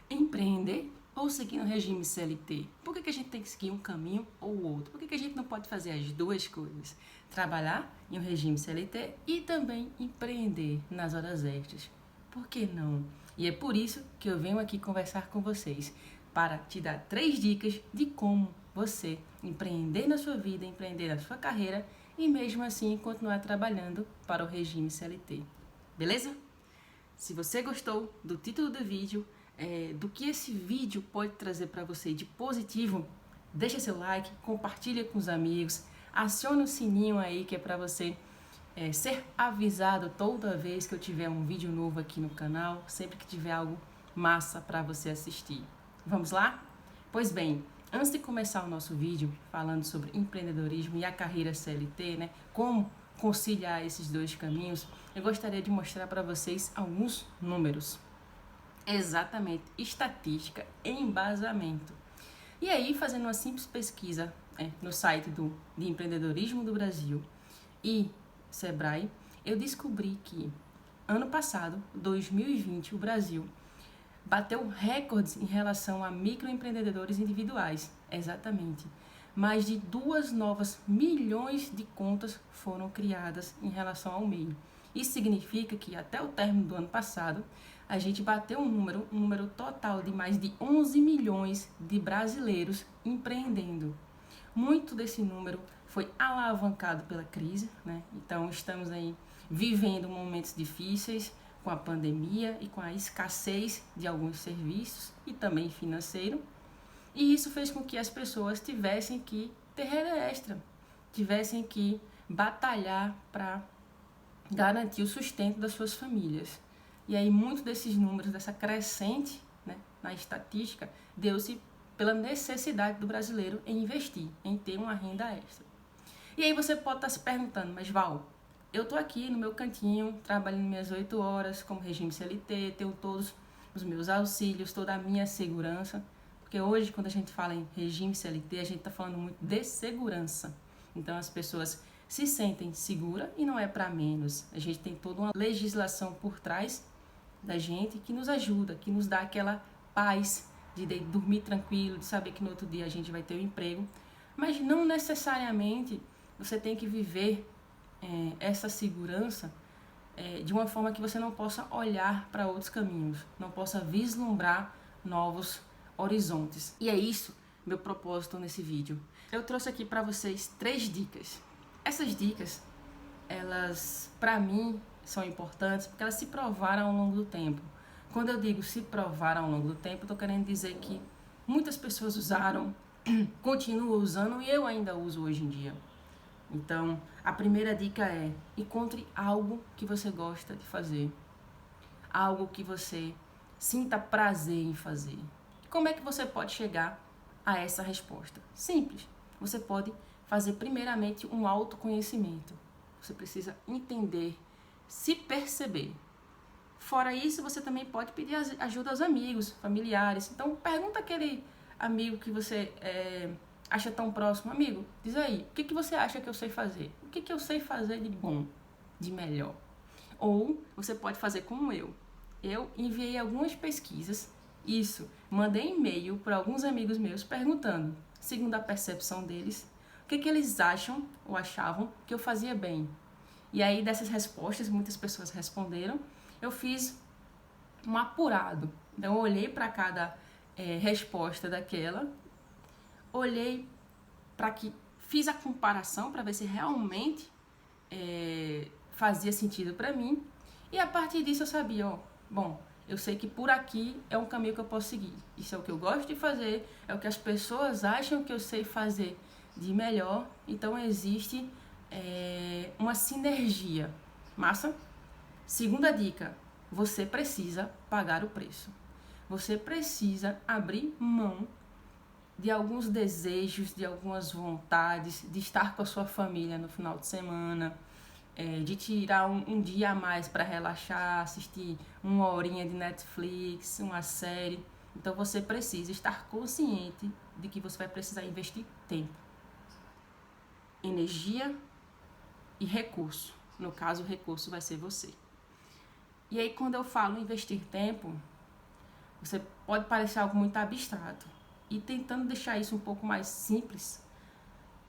Empreender ou seguir no regime CLT? Por que a gente tem que seguir um caminho ou outro? Por que a gente não pode fazer as duas coisas? Trabalhar em um regime CLT e também empreender nas horas extras. Por que não? E é por isso que eu venho aqui conversar com vocês, para te dar 3 dicas de como você empreender na sua vida, empreender na sua carreira e mesmo assim continuar trabalhando para o regime CLT. Beleza? Se você gostou do título do vídeo, do que esse vídeo pode trazer para você de positivo, deixa seu like, compartilha com os amigos, aciona o sininho aí que é para você ser avisado toda vez que eu tiver um vídeo novo aqui no canal, sempre que tiver algo massa para você assistir. Vamos lá? Pois bem, antes de começar o nosso vídeo falando sobre empreendedorismo e a carreira CLT, né, como conciliar esses dois caminhos, eu gostaria de mostrar para vocês alguns números. Exatamente, estatística e embasamento. E aí, fazendo uma simples pesquisa no site de empreendedorismo do Brasil e Sebrae, eu descobri que ano passado, 2020, o Brasil bateu recordes em relação a microempreendedores individuais. Exatamente. Mais de 2 novas milhões de contas foram criadas em relação ao MEI. Isso significa que até o término do ano passado, a gente bateu um número total de mais de 11 milhões de brasileiros empreendendo. Muito desse número foi alavancado pela crise, né? Então estamos aí vivendo momentos difíceis com a pandemia e com a escassez de alguns serviços e também financeiro. E isso fez com que as pessoas tivessem que ter renda extra, tivessem que batalhar para garantir o sustento das suas famílias. E aí, muitos desses números, dessa crescente, né, na estatística, deu-se pela necessidade do brasileiro em investir, em ter uma renda extra. E aí você pode estar se perguntando, mas Val, eu estou aqui no meu cantinho, trabalhando minhas 8 horas como regime CLT, tenho todos os meus auxílios, toda a minha segurança. Porque hoje, quando a gente fala em regime CLT, a gente está falando muito de segurança. Então, as pessoas se sentem seguras e não é para menos. A gente tem toda uma legislação por trás da gente que nos ajuda, que nos dá aquela paz de dormir tranquilo, de saber que no outro dia a gente vai ter um emprego. Mas não necessariamente você tem que viver essa segurança de uma forma que você não possa olhar para outros caminhos, não possa vislumbrar novos horizontes. E é isso meu propósito nesse vídeo. Eu trouxe aqui para vocês 3 dicas. Essas dicas, elas para mim são importantes porque elas se provaram ao longo do tempo. Quando eu digo se provaram ao longo do tempo, estou querendo dizer que muitas pessoas usaram, continuam usando e eu ainda uso hoje em dia. Então, a primeira dica é: encontre algo que você gosta de fazer, algo que você sinta prazer em fazer. Como é que você pode chegar a essa resposta? Simples. Você pode fazer primeiramente um autoconhecimento. Você precisa entender, se perceber. Fora isso, você também pode pedir ajuda aos amigos, familiares. Então, pergunta aquele amigo que você acha tão próximo. Amigo, diz aí, o que você acha que eu sei fazer? O que eu sei fazer de bom, de melhor? Ou você pode fazer como eu. Eu enviei algumas pesquisas, mandei e-mail para alguns amigos meus perguntando, segundo a percepção deles, o que eles acham ou achavam que eu fazia bem. E aí dessas respostas, muitas pessoas responderam, eu fiz um apurado. Então eu olhei para cada resposta daquela, olhei para que fiz a comparação para ver se realmente fazia sentido para mim, e a partir disso eu sabia, bom, eu sei que por aqui é um caminho que eu posso seguir. Isso é o que eu gosto de fazer, é o que as pessoas acham que eu sei fazer de melhor. Então existe uma sinergia. Massa? Segunda dica, você precisa pagar o preço. Você precisa abrir mão de alguns desejos, de algumas vontades, de estar com a sua família no final de semana, de tirar um dia a mais para relaxar, assistir 1 horinha de Netflix, uma série. Então você precisa estar consciente de que você vai precisar investir tempo, energia e recurso. No caso, o recurso vai ser você. E aí, quando eu falo investir tempo, você pode parecer algo muito abstrato. E tentando deixar isso um pouco mais simples,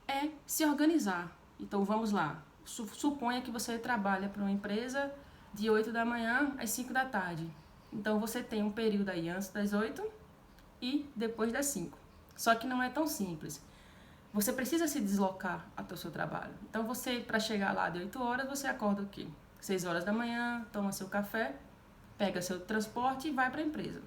é se organizar. Então vamos lá. Suponha que você trabalha para uma empresa de 8 da manhã às 5 da tarde. Então você tem um período aí antes das 8 e depois das 5. Só que não é tão simples. Você precisa se deslocar até o seu trabalho. Então você, para chegar lá de 8 horas, você acorda o quê? 6 horas da manhã, toma seu café, pega seu transporte e vai para a empresa.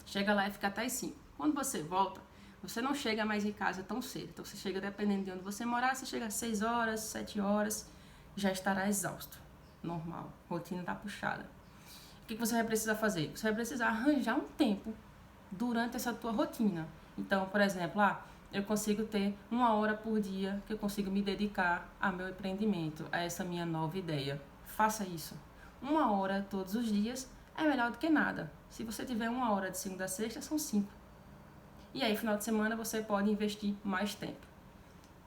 Chega lá e fica até as 5. Quando você volta, você não chega mais em casa tão cedo. Então você chega, dependendo de onde você morar, você chega às 6 horas, 7 horas, já estará exausto. Normal, rotina está puxada. O que você vai precisar fazer? Você vai precisar arranjar um tempo durante essa tua rotina. Então, por exemplo, eu consigo ter 1 hora por dia que eu consigo me dedicar ao meu empreendimento, a essa minha nova ideia. Faça isso. 1 hora todos os dias é melhor do que nada. Se você tiver 1 hora de segunda a sexta, são 5. E aí, final de semana, você pode investir mais tempo.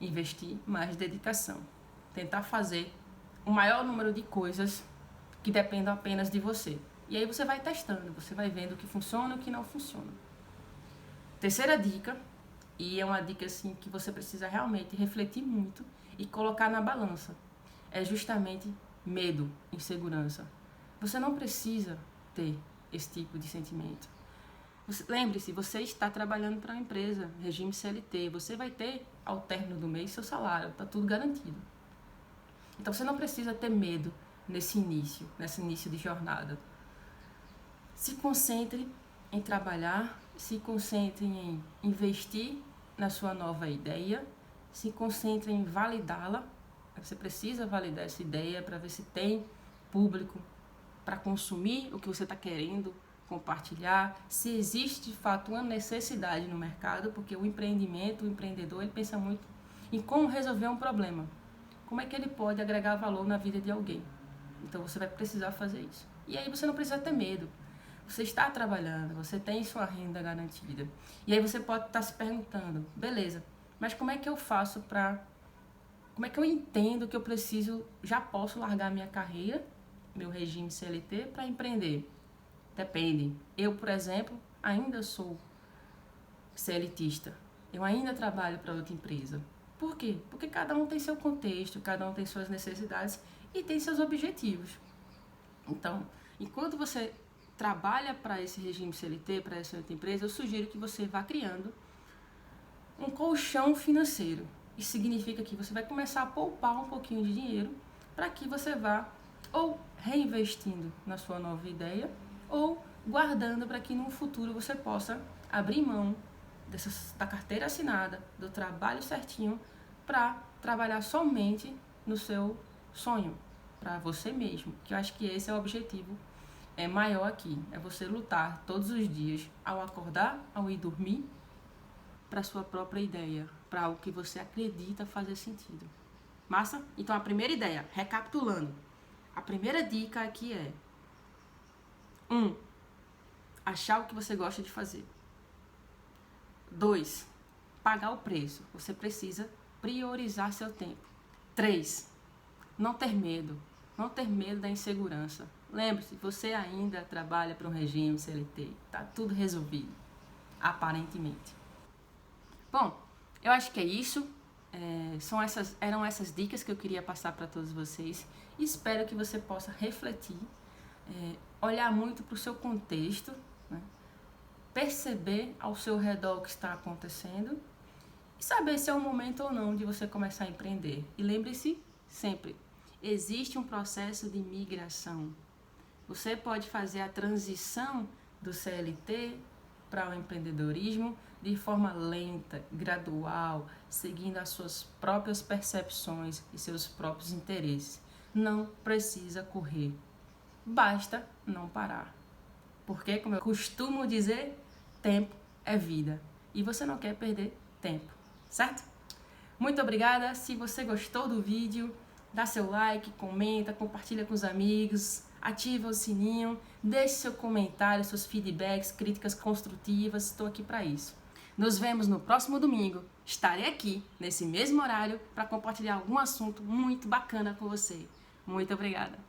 Investir mais dedicação. Tentar fazer o maior número de coisas que dependam apenas de você. E aí você vai testando, você vai vendo o que funciona e o que não funciona. Terceira dica, e é uma dica assim que você precisa realmente refletir muito e colocar na balança, é justamente medo, insegurança. Você não precisa ter esse tipo de sentimento. Lembre-se, você está trabalhando para uma empresa, regime CLT, você vai ter ao término do mês seu salário, está tudo garantido. Então você não precisa ter medo nesse início de jornada. Se concentre em trabalhar, se concentre em investir na sua nova ideia, se concentre em validá-la. Você precisa validar essa ideia para ver se tem público para consumir o que você está querendo compartilhar, se existe de fato uma necessidade no mercado, porque o empreendedor, ele pensa muito em como resolver um problema. Como é que ele pode agregar valor na vida de alguém? Então você vai precisar fazer isso. E aí você não precisa ter medo. Você está trabalhando, você tem sua renda garantida. E aí você pode estar se perguntando, beleza, mas como é que eu faço como é que eu entendo que eu preciso, já posso largar minha carreira, meu regime CLT, para empreender? Depende. Eu, por exemplo, ainda sou CLTista. Eu ainda trabalho para outra empresa. Por quê? Porque cada um tem seu contexto, cada um tem suas necessidades e tem seus objetivos. Então, enquanto você trabalha para esse regime CLT, para essa outra empresa, eu sugiro que você vá criando um colchão financeiro. Isso significa que você vai começar a poupar um pouquinho de dinheiro para que você vá ou reinvestindo na sua nova ideia ou guardando para que no futuro você possa abrir mão da carteira assinada, do trabalho certinho, para trabalhar somente no seu sonho, para você mesmo, que eu acho que esse é o objetivo maior aqui, é você lutar todos os dias, ao acordar, ao ir dormir, para sua própria ideia, para algo que você acredita fazer sentido. Massa? Então a primeira ideia, recapitulando, a primeira dica aqui é 1. Achar o que você gosta de fazer. 2. Pagar o preço. Você precisa priorizar seu tempo. 3. Não ter medo. Não ter medo da insegurança. Lembre-se, você ainda trabalha para um regime CLT. Tá tudo resolvido. Aparentemente. Bom, eu acho que é isso. Eram essas dicas que eu queria passar para todos vocês. Espero que você possa refletir, olhar muito para o seu contexto, né? Perceber ao seu redor o que está acontecendo e saber se é o momento ou não de você começar a empreender. E lembre-se sempre, existe um processo de migração. Você pode fazer a transição do CLT para o empreendedorismo de forma lenta, gradual, seguindo as suas próprias percepções e seus próprios interesses. Não precisa correr, basta não parar. Porque, como eu costumo dizer, tempo é vida. E você não quer perder tempo, certo? Muito obrigada. Se você gostou do vídeo, dá seu like, comenta, compartilha com os amigos, ativa o sininho, deixe seu comentário, seus feedbacks, críticas construtivas. Estou aqui para isso. Nos vemos no próximo domingo. Estarei aqui, nesse mesmo horário, para compartilhar algum assunto muito bacana com você. Muito obrigada.